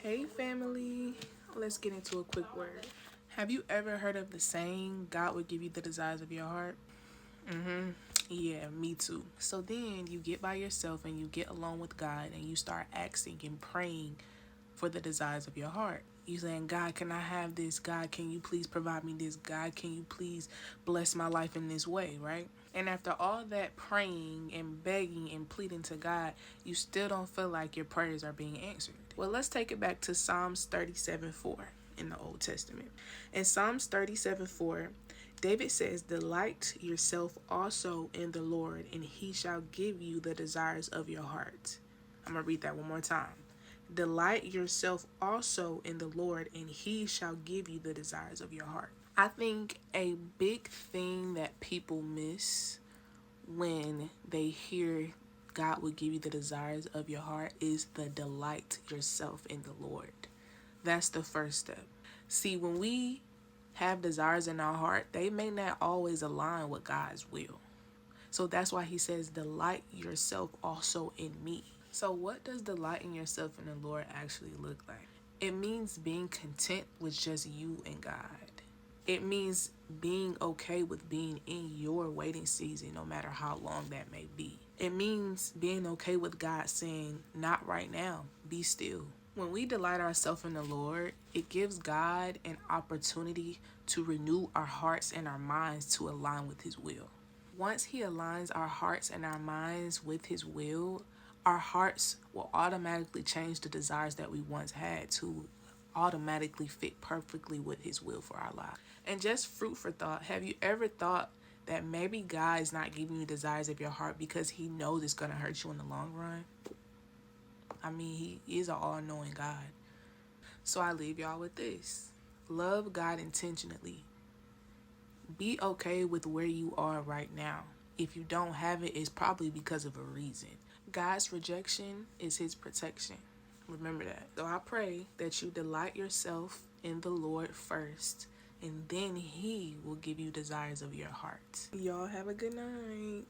Hey family, let's get into a quick word. Have you ever heard of the saying, God will give you the desires of your heart? Yeah, me too. So then you get by yourself and you get alone with God and you start asking and praying for the desires of your heart. You saying, God, can I have this? God, can you please provide me this? God, can you please bless my life in this way, right? And after all that praying and begging and pleading to God, you still don't feel like your prayers are being answered. Well, let's take it back to Psalms 37:4 in the Old Testament. In Psalms 37:4, David says, delight yourself also in the Lord, and he shall give you the desires of your heart. I'm going to read that one more time. Delight yourself also in the Lord, and he shall give you the desires of your heart. I think a big thing that people miss when they hear God will give you the desires of your heart is the delight yourself in the Lord. That's the first step. See, when we have desires in our heart, they may not always align with God's will. So that's why he says, delight yourself also in me. So what does delighting yourself in the Lord actually look like? It means being content with just you and God. It means being okay with being in your waiting season, no matter how long that may be. It means being okay with God saying, not right now, be still. When we delight ourselves in the Lord, it gives God an opportunity to renew our hearts and our minds to align with his will. Once he aligns our hearts and our minds with his will, our hearts will automatically change the desires that we once had to automatically fit perfectly with his will for our lives. And just fruit for thought, have you ever thought that maybe God is not giving you desires of your heart because he knows it's going to hurt you in the long run? I mean, he is an all-knowing God. So I leave y'all with this. Love God intentionally. Be okay with where you are right now. If you don't have it, it's probably because of a reason. God's rejection is his protection. Remember that. So I pray that you delight yourself in the Lord first, and then he will give you desires of your heart. Y'all have a good night.